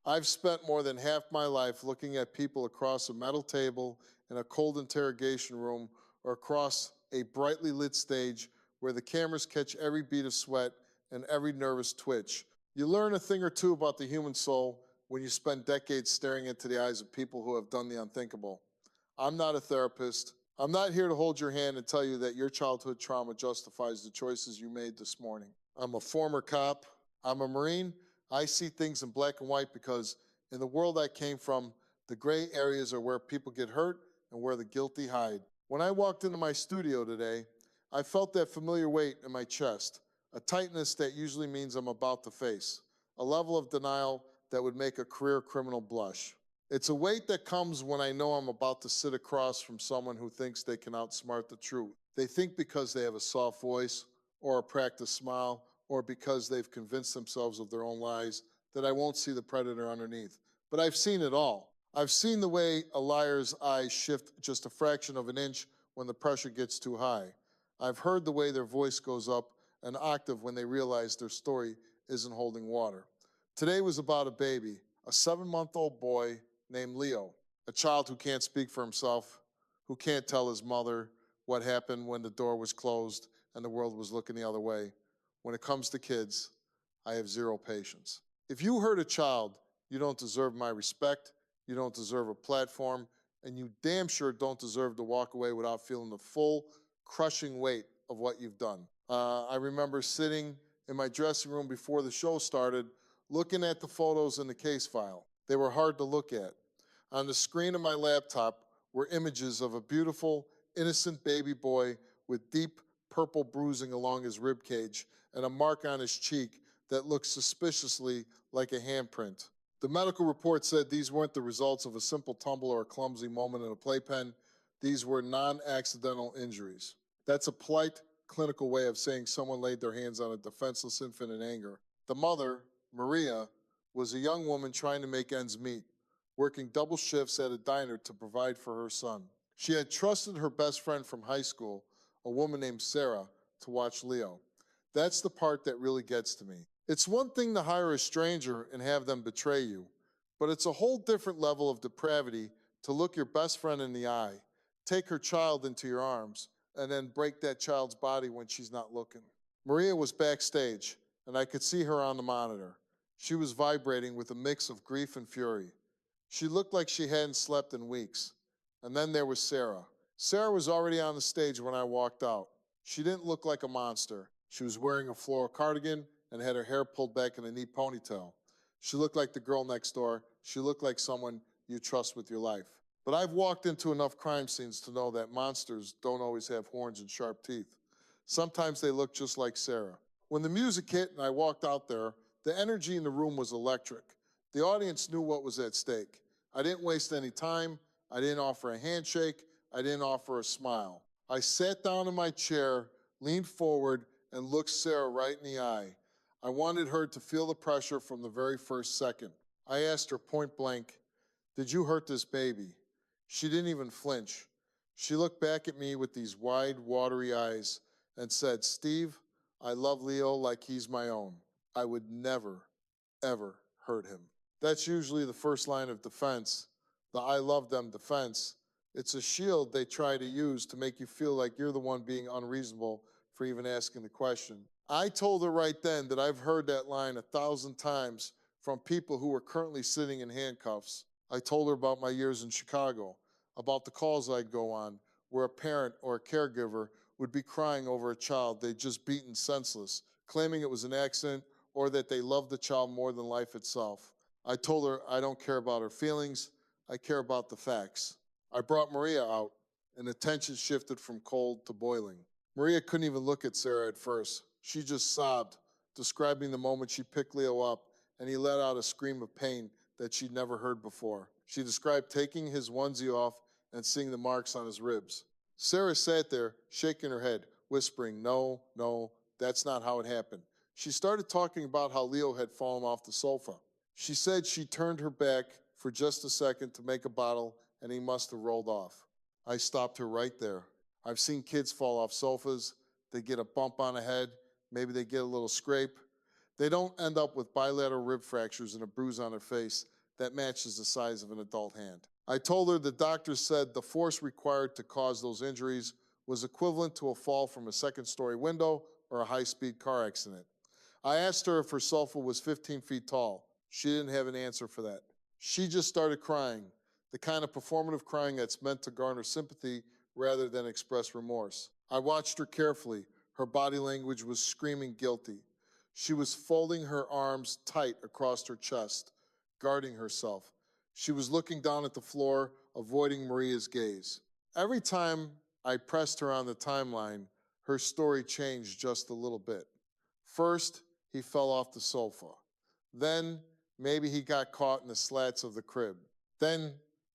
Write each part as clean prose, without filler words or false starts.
I've spent more than half my life looking at people across a metal table in a cold interrogation room or across a brightly lit stage where the cameras catch every beat of sweat and every nervous twitch. You learn a thing or two about the human soul when you spend decades staring into the eyes of people who have done the unthinkable. I'm not a therapist. I'm not here to hold your hand and tell you that your childhood trauma justifies the choices you made this morning. I'm a former cop. I'm a Marine. I see things in black and white because in the world I came from, the gray areas are where people get hurt and where the guilty hide. When I walked into my studio today, I felt that familiar weight in my chest, a tightness that usually means I'm about to face, a level of denial that would make a career criminal blush. It's a weight that comes when I know I'm about to sit across from someone who thinks they can outsmart the truth. They think because they have a soft voice or a practiced smile or because they've convinced themselves of their own lies that I won't see the predator underneath. But I've seen it all. I've seen the way a liar's eyes shift just a fraction of an inch when the pressure gets too high. I've heard the way their voice goes up an octave when they realize their story isn't holding water. Today was about a baby, a 7-month-old boy named Leo, a child who can't speak for himself, who can't tell his mother what happened when the door was closed and the world was looking the other way. When it comes to kids, I have zero patience. If you hurt a child, you don't deserve my respect, you don't deserve a platform, and you damn sure don't deserve to walk away without feeling the full, crushing weight of what you've done. I remember sitting in my dressing room before the show started, looking at the photos in the case file. They were hard to look at. On the screen of my laptop were images of a beautiful, innocent baby boy with deep purple bruising along his rib cage and a mark on his cheek that looked suspiciously like a handprint. The medical report said these weren't the results of a simple tumble or a clumsy moment in a playpen. These were non-accidental injuries. That's a polite clinical way of saying someone laid their hands on a defenseless infant in anger. The mother, Maria, was a young woman trying to make ends meet, working double shifts at a diner to provide for her son. She had trusted her best friend from high school, a woman named Sarah, to watch Leo. That's the part that really gets to me. It's one thing to hire a stranger and have them betray you, but it's a whole different level of depravity to look your best friend in the eye, take her child into your arms, and then break that child's body when she's not looking. Maria was backstage, and I could see her on the monitor. She was vibrating with a mix of grief and fury. She looked like she hadn't slept in weeks. And then there was Sarah. Sarah was already on the stage when I walked out. She didn't look like a monster. She was wearing a floral cardigan and had her hair pulled back in a neat ponytail. She looked like the girl next door. She looked like someone you trust with your life. But I've walked into enough crime scenes to know that monsters don't always have horns and sharp teeth. Sometimes they look just like Sarah. When the music hit and I walked out there, the energy in the room was electric. The audience knew what was at stake. I didn't waste any time. I didn't offer a handshake. I didn't offer a smile. I sat down in my chair, leaned forward, and looked Sarah right in the eye. I wanted her to feel the pressure from the very first second. I asked her point blank, "Did you hurt this baby?" She didn't even flinch. She looked back at me with these wide, watery eyes and said, "Steve, I love Leo like he's my own. I would never, ever hurt him." That's usually the first line of defense, the "I love them" defense. It's a shield they try to use to make you feel like you're the one being unreasonable for even asking the question. I told her right then that I've heard that line 1,000 times from people who are currently sitting in handcuffs. I told her about my years in Chicago, about the calls I'd go on where a parent or a caregiver would be crying over a child they'd just beaten senseless, claiming it was an accident or that they loved the child more than life itself. I told her I don't care about her feelings, I care about the facts. I brought Maria out, and the tension shifted from cold to boiling. Maria couldn't even look at Sarah at first. She just sobbed, describing the moment she picked Leo up, and he let out a scream of pain that she'd never heard before. She described taking his onesie off and seeing the marks on his ribs. Sarah sat there, shaking her head, whispering, "No, no, that's not how it happened." She started talking about how Leo had fallen off the sofa. She said she turned her back for just a second to make a bottle, and he must have rolled off. I stopped her right there. I've seen kids fall off sofas. They get a bump on the head. Maybe they get a little scrape. They don't end up with bilateral rib fractures and a bruise on their face that matches the size of an adult hand. I told her the doctor said the force required to cause those injuries was equivalent to a fall from a second-story window or a high-speed car accident. I asked her if her sofa was 15 feet tall. She didn't have an answer for that. She just started crying, the kind of performative crying that's meant to garner sympathy rather than express remorse. I watched her carefully. Her body language was screaming guilty. She was folding her arms tight across her chest, guarding herself. She was looking down at the floor, avoiding Maria's gaze. Every time I pressed her on the timeline, her story changed just a little bit. First, he fell off the sofa. Then, maybe he got caught in the slats of the crib. Then,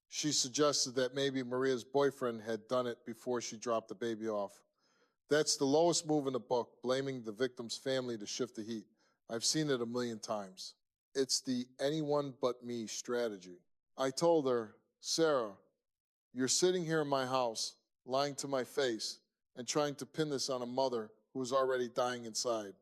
she suggested that maybe Maria's boyfriend had done it before she dropped the baby off. That's the lowest move in the book, blaming the victim's family to shift the heat. I've seen it a million times. It's the anyone but me strategy. I told her, Sarah, you're sitting here in my house, lying to my face, and trying to pin this on a mother who is already dying inside.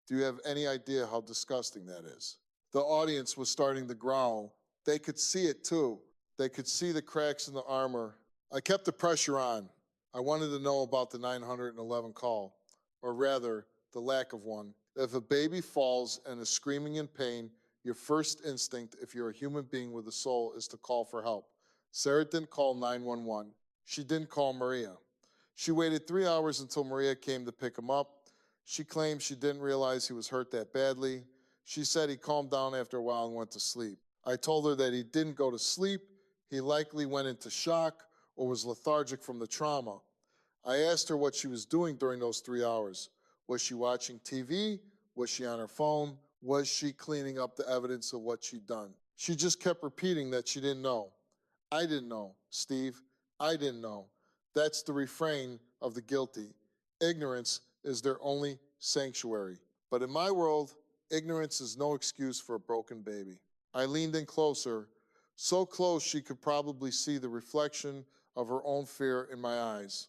Do you have any idea how disgusting that is? The audience was starting to growl. They could see it too. They could see the cracks in the armor. I kept the pressure on. I wanted to know about the 911 call, or rather, the lack of one. If a baby falls and is screaming in pain, your first instinct, if you're a human being with a soul, is to call for help. Sarah didn't call 911. She didn't call Maria. She waited 3 hours until Maria came to pick him up. She claimed she didn't realize he was hurt that badly. She said he calmed down after a while and went to sleep. I told her that he didn't go to sleep. He likely went into shock or was lethargic from the trauma. I asked her what she was doing during those 3 hours. Was she watching TV? Was she on her phone? Was she cleaning up the evidence of what she'd done? She just kept repeating that she didn't know. I didn't know, Steve. I didn't know. That's the refrain of the guilty. Ignorance is their only sanctuary. But in my world, ignorance is no excuse for a broken baby. I leaned in closer, so close she could probably see the reflection of her own fear in my eyes.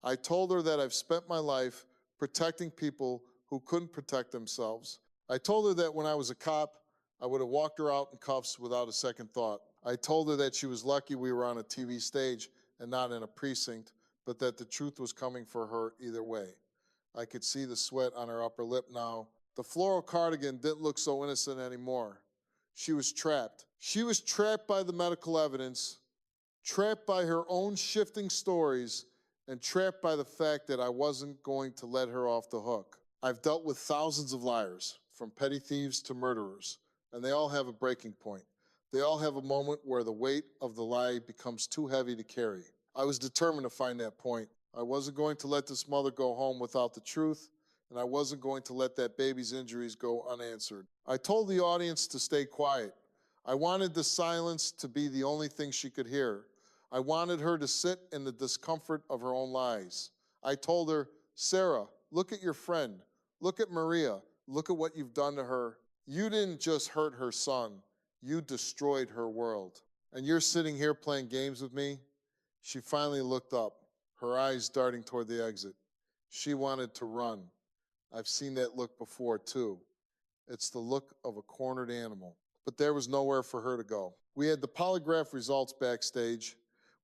I told her that I've spent my life protecting people who couldn't protect themselves. I told her that when I was a cop, I would have walked her out in cuffs without a second thought. I told her that she was lucky we were on a TV stage and not in a precinct, but that the truth was coming for her either way. I could see the sweat on her upper lip now. The floral cardigan didn't look so innocent anymore. She was trapped. She was trapped by the medical evidence, trapped by her own shifting stories, and trapped by the fact that I wasn't going to let her off the hook. I've dealt with thousands of liars, from petty thieves to murderers, and they all have a breaking point. They all have a moment where the weight of the lie becomes too heavy to carry. I was determined to find that point. I wasn't going to let this mother go home without the truth, and I wasn't going to let that baby's injuries go unanswered. I told the audience to stay quiet. I wanted the silence to be the only thing she could hear. I wanted her to sit in the discomfort of her own lies. I told her, Sarah, look at your friend. Look at Maria. Look at what you've done to her. You didn't just hurt her son. You destroyed her world. And you're sitting here playing games with me? She finally looked up, her eyes darting toward the exit. She wanted to run. I've seen that look before, too. It's the look of a cornered animal. But there was nowhere for her to go. We had the polygraph results backstage.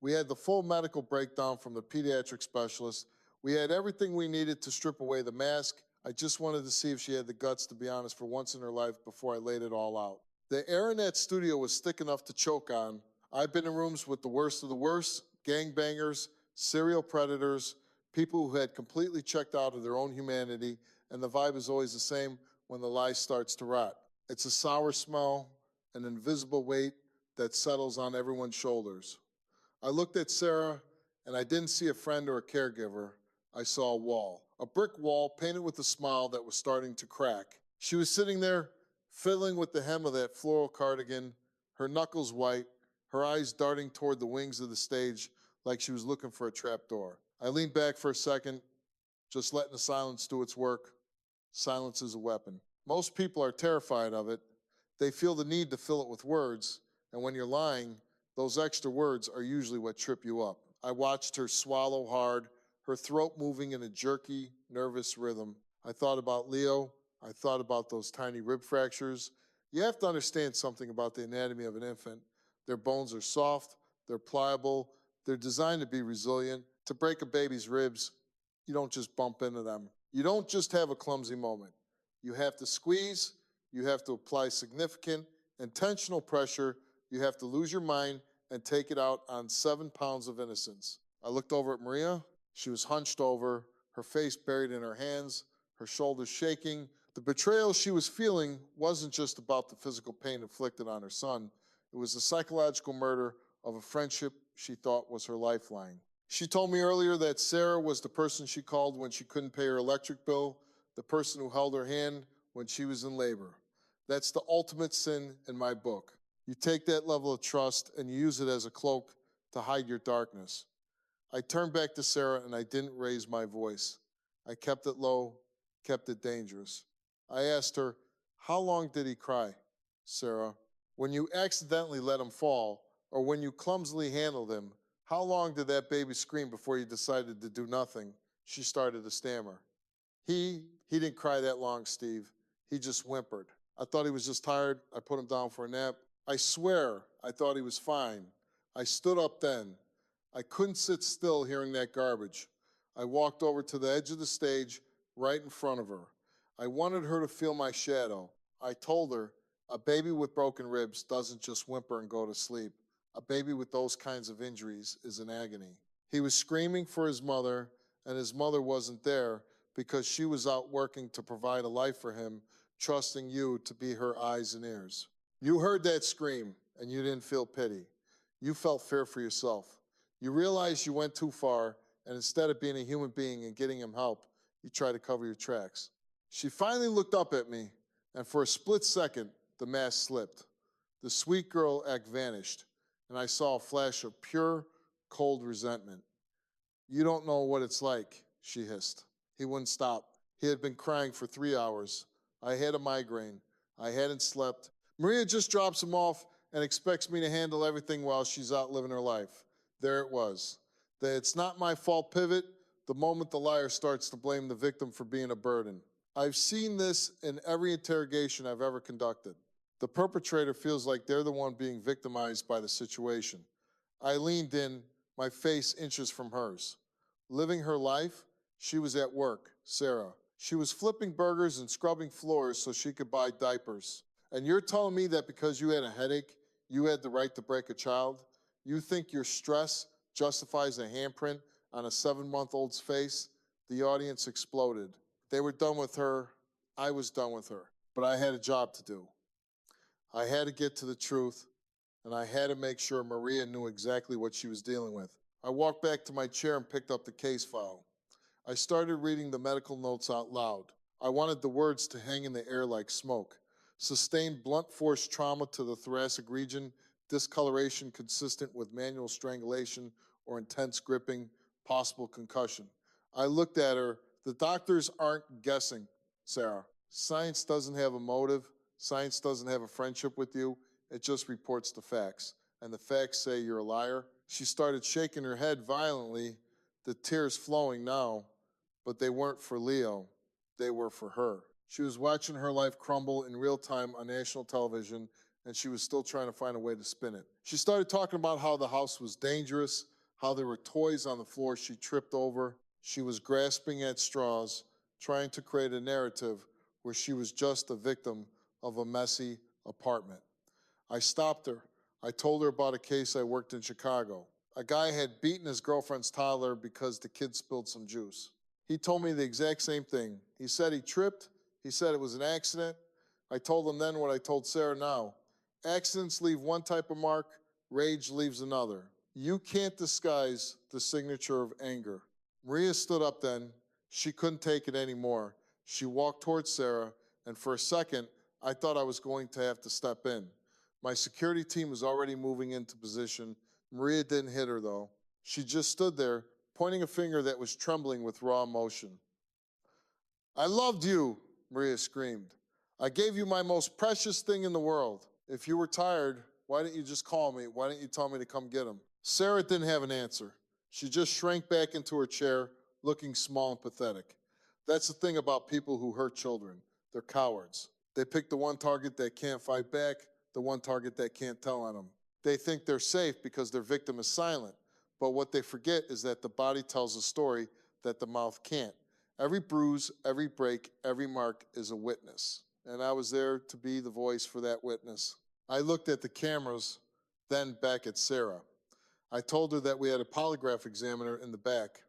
We had the full medical breakdown from the pediatric specialist. We had everything we needed to strip away the mask. I just wanted to see if she had the guts, to be honest, for once in her life before I laid it all out. The air in that studio was thick enough to choke on. I've been in rooms with the worst of the worst, gangbangers, serial predators, people who had completely checked out of their own humanity, and the vibe is always the same when the lie starts to rot. It's a sour smell, an invisible weight that settles on everyone's shoulders. I looked at Sarah, and I didn't see a friend or a caregiver. I saw a wall, a brick wall painted with a smile that was starting to crack. She was sitting there, fiddling with the hem of that floral cardigan, her knuckles white, her eyes darting toward the wings of the stage like she was looking for a trapdoor. I leaned back for a second, just letting the silence do its work. Silence is a weapon. Most people are terrified of it. They feel the need to fill it with words, and when you're lying, those extra words are usually what trip you up. I watched her swallow hard, her throat moving in a jerky, nervous rhythm. I thought about Leo. I thought about those tiny rib fractures. You have to understand something about the anatomy of an infant. Their bones are soft, they're pliable, they're designed to be resilient. To break a baby's ribs, you don't just bump into them. You don't just have a clumsy moment. You have to squeeze, you have to apply significant, intentional pressure, you have to lose your mind and take it out on 7 pounds of innocence. I looked over at Maria. She was hunched over, her face buried in her hands, her shoulders shaking. The betrayal she was feeling wasn't just about the physical pain inflicted on her son. It was the psychological murder of a friendship she thought was her lifeline. She told me earlier that Sarah was the person she called when she couldn't pay her electric bill, the person who held her hand when she was in labor. That's the ultimate sin in my book. You take that level of trust and you use it as a cloak to hide your darkness. I turned back to Sarah and I didn't raise my voice. I kept it low, kept it dangerous. I asked her, "How long did he cry, Sarah? When you accidentally let him fall, or when you clumsily handled him, how long did that baby scream before you decided to do nothing?" She started to stammer. He didn't cry that long, Steve. He just whimpered. I thought he was just tired. I put him down for a nap. I swear I thought he was fine. I stood up then. I couldn't sit still hearing that garbage. I walked over to the edge of the stage right in front of her. I wanted her to feel my shadow. I told her, a baby with broken ribs doesn't just whimper and go to sleep. A baby with those kinds of injuries is in agony. He was screaming for his mother, and his mother wasn't there because she was out working to provide a life for him, trusting you to be her eyes and ears. You heard that scream, and you didn't feel pity. You felt fear for yourself. You realized you went too far, and instead of being a human being and getting him help, you tried to cover your tracks. She finally looked up at me, and for a split second, the mask slipped. The sweet girl act vanished, and I saw a flash of pure, cold resentment. "You don't know what it's like," she hissed. He wouldn't stop. He had been crying for 3 hours. I had a migraine. I hadn't slept. Maria just drops him off and expects me to handle everything while she's out living her life. There it was. The "it's not my fault" pivot, the moment the liar starts to blame the victim for being a burden. I've seen this in every interrogation I've ever conducted. The perpetrator feels like they're the one being victimized by the situation. I leaned in, my face inches from hers. Living her life, she was at work, Sarah. She was flipping burgers and scrubbing floors so she could buy diapers. And you're telling me that because you had a headache, you had the right to break a child? You think your stress justifies a handprint on a 7-month-old's face? The audience exploded. They were done with her. I was done with her. But I had a job to do. I had to get to the truth, and I had to make sure Maria knew exactly what she was dealing with. I walked back to my chair and picked up the case file. I started reading the medical notes out loud. I wanted the words to hang in the air like smoke. Sustained blunt force trauma to the thoracic region, discoloration consistent with manual strangulation or intense gripping, possible concussion. I looked at her. The doctors aren't guessing, Sarah. Science doesn't have a motive. Science doesn't have a friendship with you. It just reports the facts. And the facts say you're a liar. She started shaking her head violently, the tears flowing now, but they weren't for Leo. They were for her. She was watching her life crumble in real time on national television, and she was still trying to find a way to spin it. She started talking about how the house was dangerous, how there were toys on the floor she tripped over. She was grasping at straws, trying to create a narrative where she was just a victim of a messy apartment. I stopped her. I told her about a case I worked in Chicago. A guy had beaten his girlfriend's toddler because the kid spilled some juice. He told me the exact same thing. He said he tripped. He said it was an accident. I told him then what I told Sarah now. Accidents leave one type of mark, rage leaves another. You can't disguise the signature of anger. Maria stood up then. She couldn't take it anymore. She walked towards Sarah, and for a second, I thought I was going to have to step in. My security team was already moving into position. Maria didn't hit her, though. She just stood there, pointing a finger that was trembling with raw emotion. "I loved you," Maria screamed. "I gave you my most precious thing in the world. If you were tired, why didn't you just call me? Why didn't you tell me to come get him?" Sarah didn't have an answer. She just shrank back into her chair, looking small and pathetic. That's the thing about people who hurt children. They're cowards. They pick the one target that can't fight back, the one target that can't tell on them. They think they're safe because their victim is silent. But what they forget is that the body tells a story that the mouth can't. Every bruise, every break, every mark is a witness. And I was there to be the voice for that witness. I looked at the cameras, then back at Sarah. I told her that we had a polygraph examiner in the back.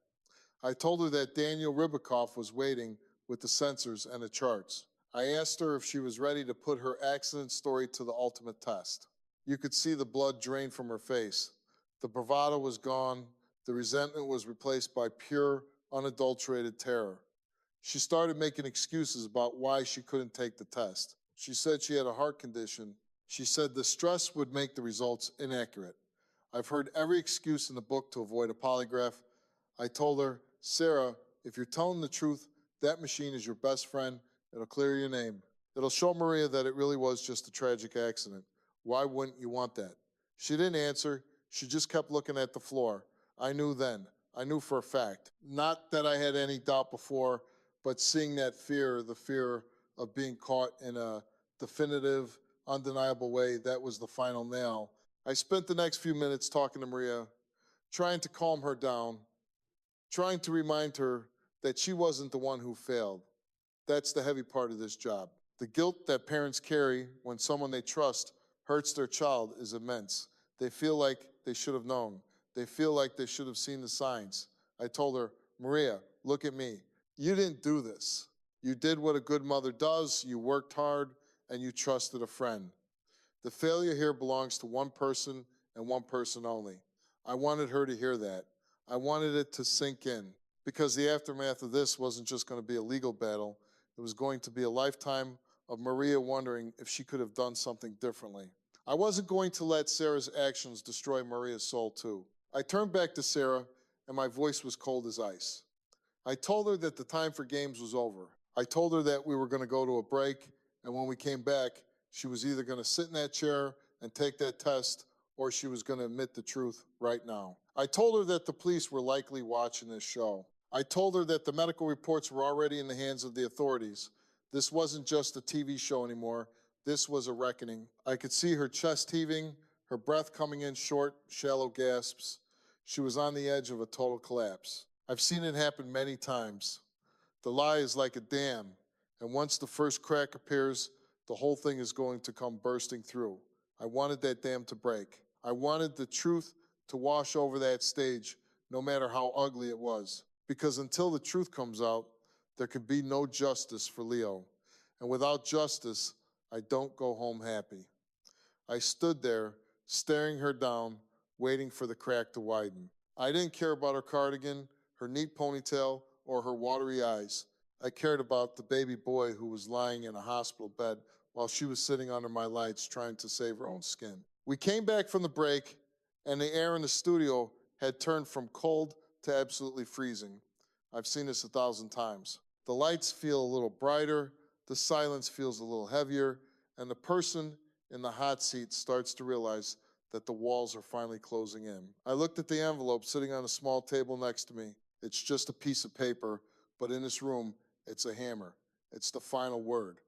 I told her that Daniel Ribicoff was waiting with the sensors and the charts. I asked her if she was ready to put her accident story to the ultimate test. You could see the blood drain from her face. The bravado was gone. The resentment was replaced by pure, unadulterated terror. She started making excuses about why she couldn't take the test. She said she had a heart condition. She said the stress would make the results inaccurate. I've heard every excuse in the book to avoid a polygraph. I told her, Sarah, if you're telling the truth, that machine is your best friend. It'll clear your name. It'll show Maria that it really was just a tragic accident. Why wouldn't you want that? She didn't answer. She just kept looking at the floor. I knew then. I knew for a fact. Not that I had any doubt before, but seeing that fear, the fear of being caught in a definitive, undeniable way, that was the final nail. I spent the next few minutes talking to Maria, trying to calm her down, trying to remind her that she wasn't the one who failed. That's the heavy part of this job. The guilt that parents carry when someone they trust hurts their child is immense. They feel like they should have known. They feel like they should have seen the signs. I told her, Maria, look at me. You didn't do this. You did what a good mother does. You worked hard and you trusted a friend. The failure here belongs to one person and one person only. I wanted her to hear that. I wanted it to sink in because the aftermath of this wasn't just going to be a legal battle. It was going to be a lifetime of Maria wondering if she could have done something differently. I wasn't going to let Sarah's actions destroy Maria's soul too. I turned back to Sarah and my voice was cold as ice. I told her that the time for games was over. I told her that we were going to go to a break, and when we came back, she was either going to sit in that chair and take that test, or she was going to admit the truth right now. I told her that the police were likely watching this show. I told her that the medical reports were already in the hands of the authorities. This wasn't just a TV show anymore. This was a reckoning. I could see her chest heaving, her breath coming in short, shallow gasps. She was on the edge of a total collapse. I've seen it happen many times. The lie is like a dam, and once the first crack appears, the whole thing is going to come bursting through. I wanted that dam to break. I wanted the truth to wash over that stage, no matter how ugly it was. Because until the truth comes out, there can be no justice for Leo. And without justice, I don't go home happy. I stood there, staring her down, waiting for the crack to widen. I didn't care about her cardigan, her neat ponytail, or her watery eyes. I cared about the baby boy who was lying in a hospital bed while she was sitting under my lights trying to save her own skin. We came back from the break, and the air in the studio had turned from cold to absolutely freezing. I've seen this 1,000 times. The lights feel a little brighter, the silence feels a little heavier, and the person in the hot seat starts to realize that the walls are finally closing in. I looked at the envelope sitting on a small table next to me. It's just a piece of paper, but in this room, it's a hammer. It's the final word.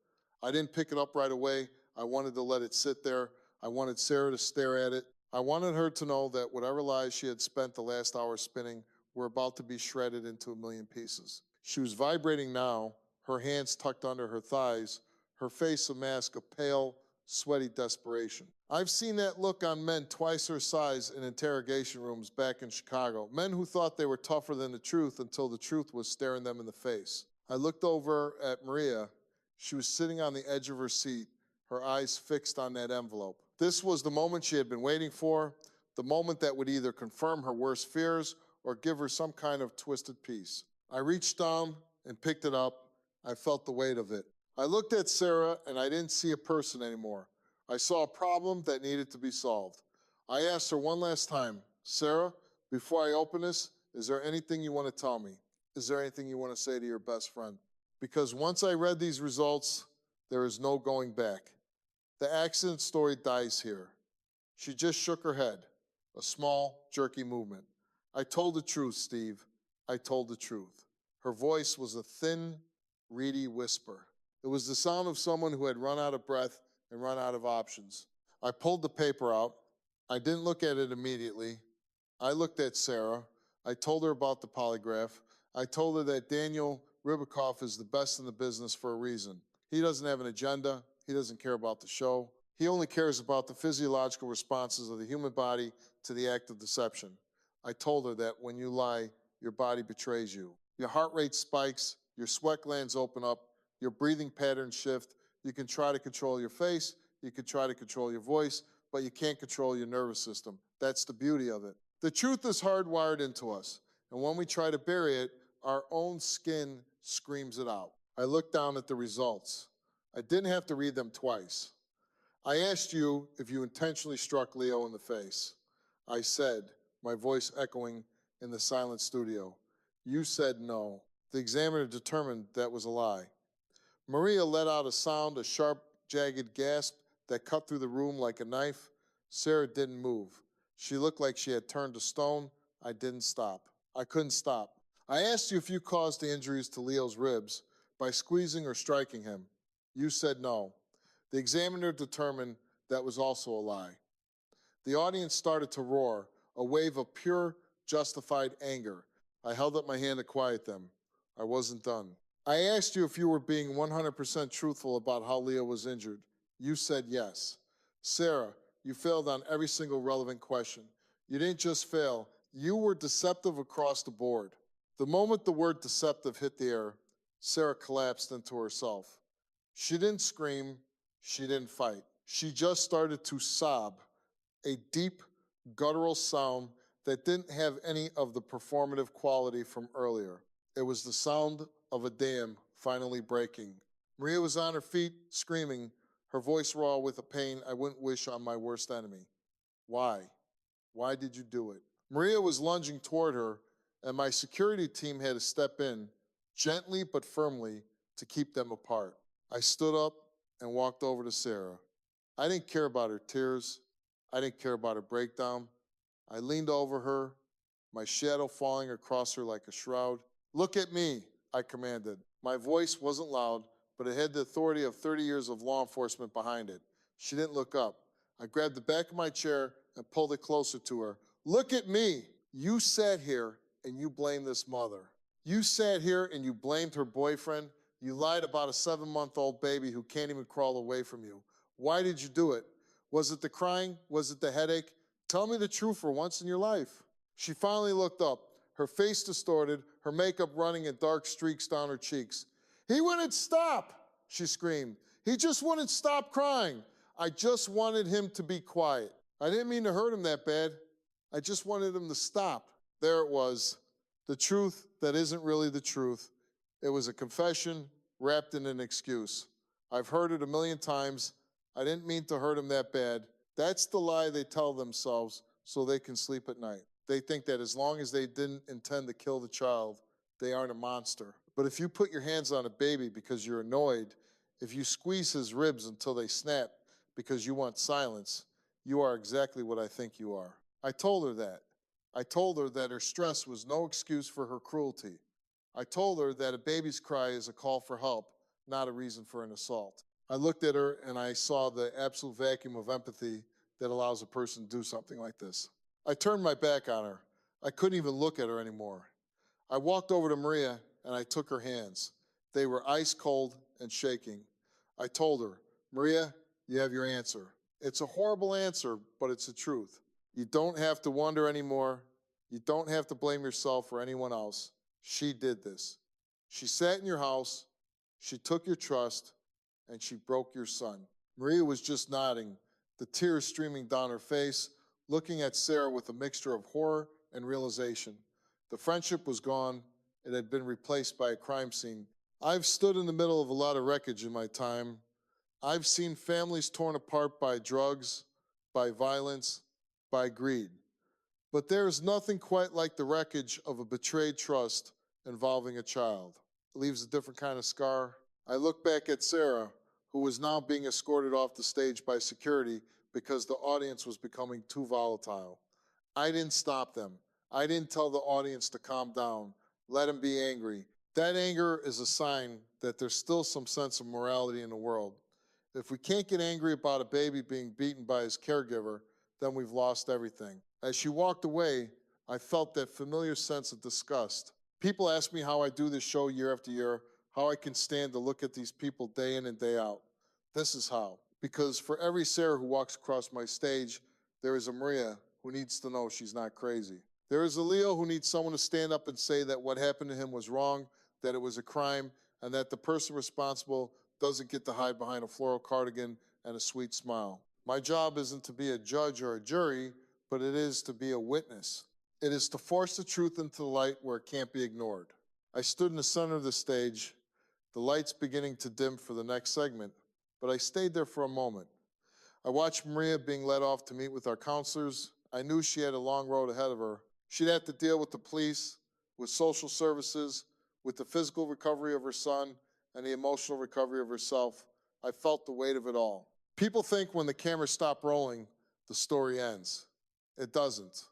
I didn't pick it up right away. I wanted to let it sit there. I wanted Sarah to stare at it. I wanted her to know that whatever lies she had spent the last hour spinning were about to be shredded into a million pieces. She was vibrating now, her hands tucked under her thighs, her face a mask of pale, sweaty desperation. I've seen that look on men twice her size in interrogation rooms back in Chicago. Men who thought they were tougher than the truth until the truth was staring them in the face. I looked over at Maria. She was sitting on the edge of her seat, her eyes fixed on that envelope. This was the moment she had been waiting for, the moment that would either confirm her worst fears or give her some kind of twisted peace. I reached down and picked it up. I felt the weight of it. I looked at Sarah and I didn't see a person anymore. I saw a problem that needed to be solved. I asked her one last time, Sarah, before I open this, is there anything you want to tell me? Is there anything you want to say to your best friend? Because once I read these results, there is no going back. The accident story dies here. She just shook her head, a small, jerky movement. I told the truth, Steve. I told the truth. Her voice was a thin, reedy whisper. It was the sound of someone who had run out of breath and run out of options. I pulled the paper out. I didn't look at it immediately. I looked at Sarah. I told her about the polygraph. I told her that Daniel Ribicoff is the best in the business for a reason. He doesn't have an agenda. He doesn't care about the show. He only cares about the physiological responses of the human body to the act of deception. I told her that when you lie, your body betrays you. Your heart rate spikes, your sweat glands open up, your breathing patterns shift. You can try to control your face, you can try to control your voice, but you can't control your nervous system. That's the beauty of it. The truth is hardwired into us, and when we try to bury it, our own skin screams it out. I looked down at the results. I didn't have to read them twice. I asked you if you intentionally struck Leo in the face. I said, my voice echoing in the silent studio. You said no. The examiner determined that was a lie. Maria let out a sound, a sharp, jagged gasp that cut through the room like a knife. Sarah didn't move. She looked like she had turned to stone. I didn't stop. I couldn't stop. I asked you if you caused the injuries to Leo's ribs by squeezing or striking him. You said no. The examiner determined that was also a lie. The audience started to roar, a wave of pure, justified anger. I held up my hand to quiet them. I wasn't done. I asked you if you were being 100% truthful about how Leo was injured. You said yes. Sarah, you failed on every single relevant question. You didn't just fail, you were deceptive across the board. The moment the word deceptive hit the air, Sarah collapsed into herself. She didn't scream, she didn't fight. She just started to sob, a deep, guttural sound that didn't have any of the performative quality from earlier. It was the sound of a dam finally breaking. Maria was on her feet, screaming, her voice raw with a pain I wouldn't wish on my worst enemy. Why? Why did you do it? Maria was lunging toward her, and my security team had to step in, gently but firmly, to keep them apart. I stood up and walked over to Sarah. I didn't care about her tears. I didn't care about her breakdown. I leaned over her, my shadow falling across her like a shroud. Look at me, I commanded. My voice wasn't loud, but it had the authority of 30 years of law enforcement behind it. She didn't look up. I grabbed the back of my chair and pulled it closer to her. Look at me. You sat here and you blamed this mother. You sat here and you blamed her boyfriend. You lied about a 7-month-old baby who can't even crawl away from you. Why did you do it? Was it the crying? Was it the headache? Tell me the truth for once in your life. She finally looked up, her face distorted, her makeup running in dark streaks down her cheeks. He wouldn't stop, she screamed. He just wouldn't stop crying. I just wanted him to be quiet. I didn't mean to hurt him that bad. I just wanted him to stop. There it was, the truth that isn't really the truth. It was a confession wrapped in an excuse. I've heard it a million times. I didn't mean to hurt him that bad. That's the lie they tell themselves so they can sleep at night. They think that as long as they didn't intend to kill the child, they aren't a monster. But if you put your hands on a baby because you're annoyed, if you squeeze his ribs until they snap because you want silence, you are exactly what I think you are. I told her that. I told her that her stress was no excuse for her cruelty. I told her that a baby's cry is a call for help, not a reason for an assault. I looked at her and I saw the absolute vacuum of empathy that allows a person to do something like this. I turned my back on her. I couldn't even look at her anymore. I walked over to Maria and I took her hands. They were ice cold and shaking. I told her, Maria, you have your answer. It's a horrible answer, but it's the truth. You don't have to wonder anymore. You don't have to blame yourself or anyone else. She did this. She sat in your house, she took your trust, and she broke your son. Maria was just nodding, the tears streaming down her face, looking at Sarah with a mixture of horror and realization. The friendship was gone. It had been replaced by a crime scene. I've stood in the middle of a lot of wreckage in my time. I've seen families torn apart by drugs, by violence, by greed. But there is nothing quite like the wreckage of a betrayed trust involving a child. It leaves a different kind of scar. I look back at Sarah, who was now being escorted off the stage by security because the audience was becoming too volatile. I didn't stop them. I didn't tell the audience to calm down, let them be angry. That anger is a sign that there's still some sense of morality in the world. If we can't get angry about a baby being beaten by his caregiver, then we've lost everything. As she walked away, I felt that familiar sense of disgust. People ask me how I do this show year after year, how I can stand to look at these people day in and day out. This is how. Because for every Sarah who walks across my stage, there is a Maria who needs to know she's not crazy. There is a Leo who needs someone to stand up and say that what happened to him was wrong, that it was a crime, and that the person responsible doesn't get to hide behind a floral cardigan and a sweet smile. My job isn't to be a judge or a jury, but it is to be a witness. It is to force the truth into the light where it can't be ignored. I stood in the center of the stage, the lights beginning to dim for the next segment, but I stayed there for a moment. I watched Maria being led off to meet with our counselors. I knew she had a long road ahead of her. She'd have to deal with the police, with social services, with the physical recovery of her son, and the emotional recovery of herself. I felt the weight of it all. People think when the cameras stop rolling, the story ends. It doesn't.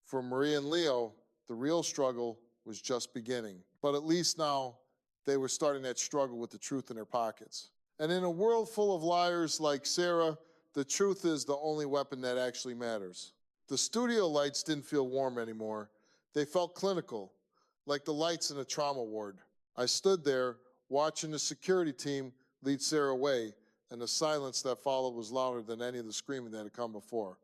For Maria and Leo, the real struggle was just beginning. But at least now, they were starting that struggle with the truth in their pockets. And in a world full of liars like Sarah, the truth is the only weapon that actually matters. The studio lights didn't feel warm anymore. They felt clinical, like the lights in a trauma ward. I stood there, watching the security team lead Sarah away, and the silence that followed was louder than any of the screaming that had come before.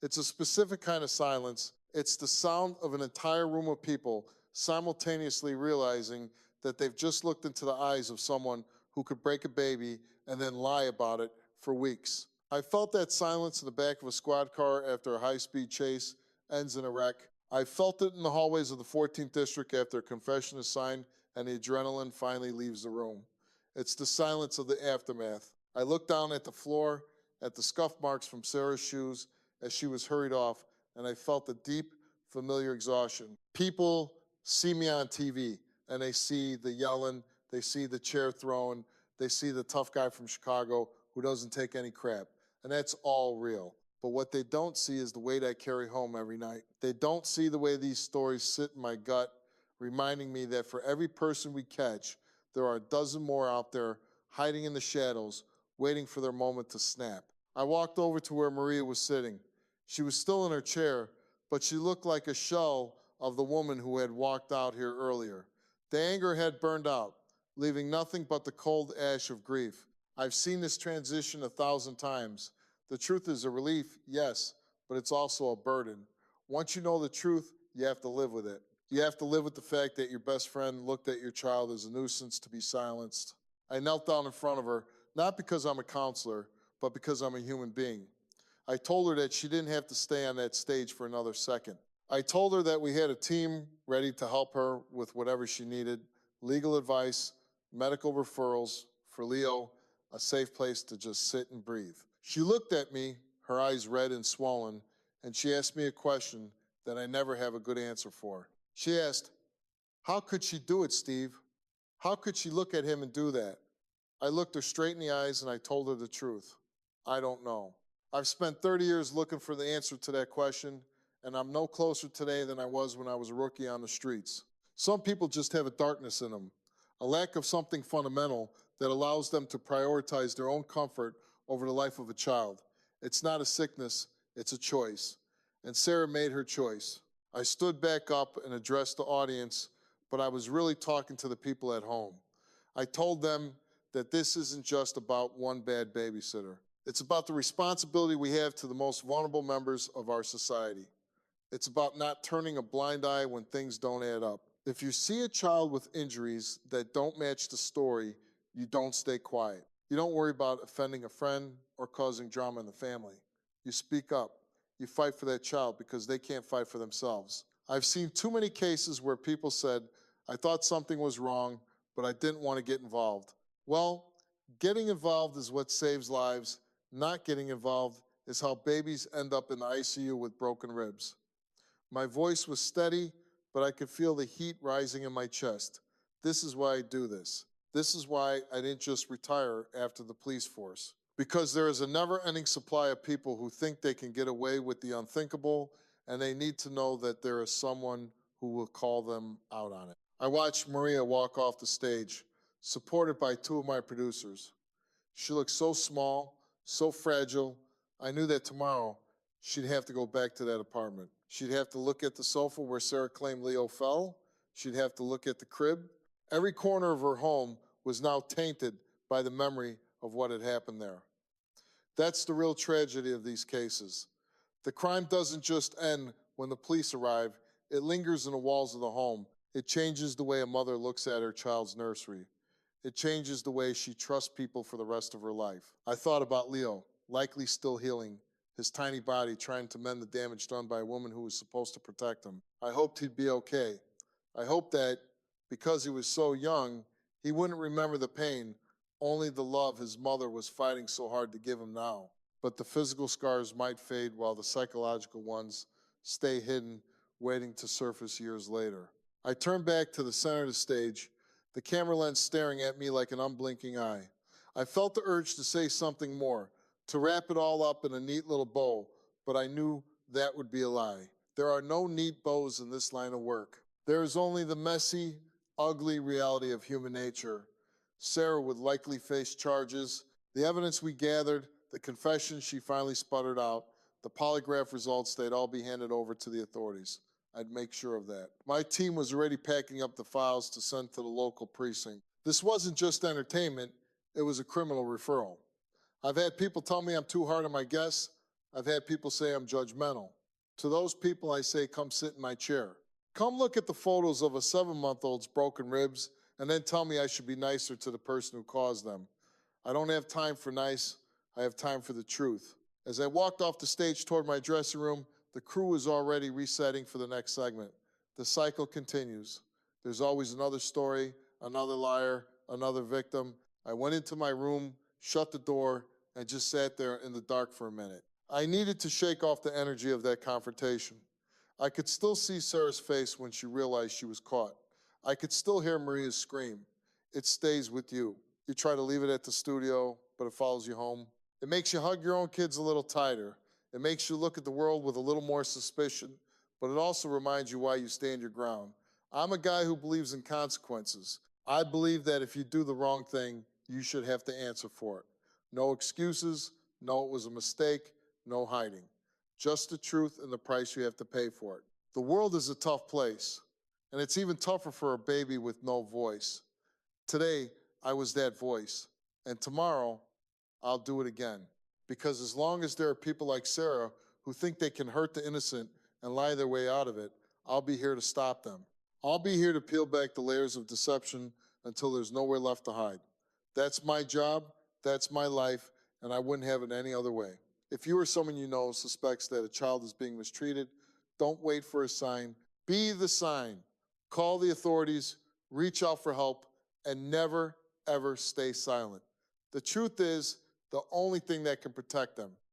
It's a specific kind of silence. It's the sound of an entire room of people simultaneously realizing that they've just looked into the eyes of someone who could break a baby and then lie about it for weeks. I felt that silence in the back of a squad car after a high-speed chase ends in a wreck. I felt it in the hallways of the 14th District after a confession is signed and the adrenaline finally leaves the room. It's the silence of the aftermath. I looked down at the floor, at the scuff marks from Sarah's shoes as she was hurried off, and I felt a deep, familiar exhaustion. People see me on TV, and they see the yelling, they see the chair throwing, they see the tough guy from Chicago who doesn't take any crap. And that's all real. But what they don't see is the weight I carry home every night. They don't see the way these stories sit in my gut, reminding me that for every person we catch, there are a dozen more out there hiding in the shadows, waiting for their moment to snap. I walked over to where Maria was sitting. She was still in her chair, but she looked like a shell of the woman who had walked out here earlier. The anger had burned out, leaving nothing but the cold ash of grief. I've seen this transition 1,000 times. The truth is a relief, yes, but it's also a burden. Once you know the truth, you have to live with it. You have to live with the fact that your best friend looked at your child as a nuisance to be silenced. I knelt down in front of her, not because I'm a counselor, but because I'm a human being. I told her that she didn't have to stay on that stage for another second. I told her that we had a team ready to help her with whatever she needed, legal advice, medical referrals, for Leo, a safe place to just sit and breathe. She looked at me, her eyes red and swollen, and she asked me a question that I never have a good answer for. She asked, "How could she do it, Steve? How could she look at him and do that?" I looked her straight in the eyes and I told her the truth. I don't know. I've spent 30 years looking for the answer to that question, and I'm no closer today than I was when I was a rookie on the streets. Some people just have a darkness in them, a lack of something fundamental that allows them to prioritize their own comfort over the life of a child. It's not a sickness, it's a choice. And Sarah made her choice. I stood back up and addressed the audience, but I was really talking to the people at home. I told them that this isn't just about one bad babysitter. It's about the responsibility we have to the most vulnerable members of our society. It's about not turning a blind eye when things don't add up. If you see a child with injuries that don't match the story, you don't stay quiet. You don't worry about offending a friend or causing drama in the family. You speak up. You fight for that child because they can't fight for themselves. I've seen too many cases where people said, "I thought something was wrong, but I didn't want to get involved." Well, getting involved is what saves lives. Not getting involved is how babies end up in the ICU with broken ribs. My voice was steady, but I could feel the heat rising in my chest. This is why I do this. This is why I didn't just retire after the police force. Because there is a never-ending supply of people who think they can get away with the unthinkable, and they need to know that there is someone who will call them out on it. I watched Maria walk off the stage, supported by two of my producers. She looked so small, so fragile. I knew that tomorrow she'd have to go back to that apartment. She'd have to look at the sofa where Sarah claimed Leo fell. She'd have to look at the crib. Every corner of her home was now tainted by the memory of what had happened there. That's the real tragedy of these cases. The crime doesn't just end when the police arrive, it lingers in the walls of the home. It changes the way a mother looks at her child's nursery. It changes the way she trusts people for the rest of her life. I thought about Leo, likely still healing, his tiny body trying to mend the damage done by a woman who was supposed to protect him. I hoped he'd be okay. I hoped that because he was so young, he wouldn't remember the pain, only the love his mother was fighting so hard to give him now. But the physical scars might fade while the psychological ones stay hidden, waiting to surface years later. I turned back to the center of the stage, the camera lens staring at me like an unblinking eye. I felt the urge to say something more, to wrap it all up in a neat little bow, but I knew that would be a lie. There are no neat bows in this line of work. There is only the messy, ugly reality of human nature. Sarah would likely face charges. The evidence we gathered, the confession she finally sputtered out, the polygraph results, they'd all be handed over to the authorities. I'd make sure of that. My team was already packing up the files to send to the local precinct. This wasn't just entertainment, it was a criminal referral. I've had people tell me I'm too hard on my guests. I've had people say I'm judgmental. To those people, I say, come sit in my chair. Come look at the photos of a 7-month-old's broken ribs and then tell me I should be nicer to the person who caused them. I don't have time for nice, I have time for the truth. As I walked off the stage toward my dressing room, the crew was already resetting for the next segment. The cycle continues. There's always another story, another liar, another victim. I went into my room, shut the door, and just sat there in the dark for a minute. I needed to shake off the energy of that confrontation. I could still see Sarah's face when she realized she was caught. I could still hear Maria's scream. It stays with you. You try to leave it at the studio, but it follows you home. It makes you hug your own kids a little tighter. It makes you look at the world with a little more suspicion, but it also reminds you why you stand your ground. I'm a guy who believes in consequences. I believe that if you do the wrong thing, you should have to answer for it. No excuses, no it was a mistake, no hiding. Just the truth and the price you have to pay for it. The world is a tough place, and it's even tougher for a baby with no voice. Today, I was that voice, and tomorrow, I'll do it again. Because as long as there are people like Sarah who think they can hurt the innocent and lie their way out of it, I'll be here to stop them. I'll be here to peel back the layers of deception until there's nowhere left to hide. That's my job, that's my life, and I wouldn't have it any other way. If you or someone you know suspects that a child is being mistreated, don't wait for a sign. Be the sign. Call the authorities, reach out for help, and never, ever stay silent. The truth is the only thing that can protect them.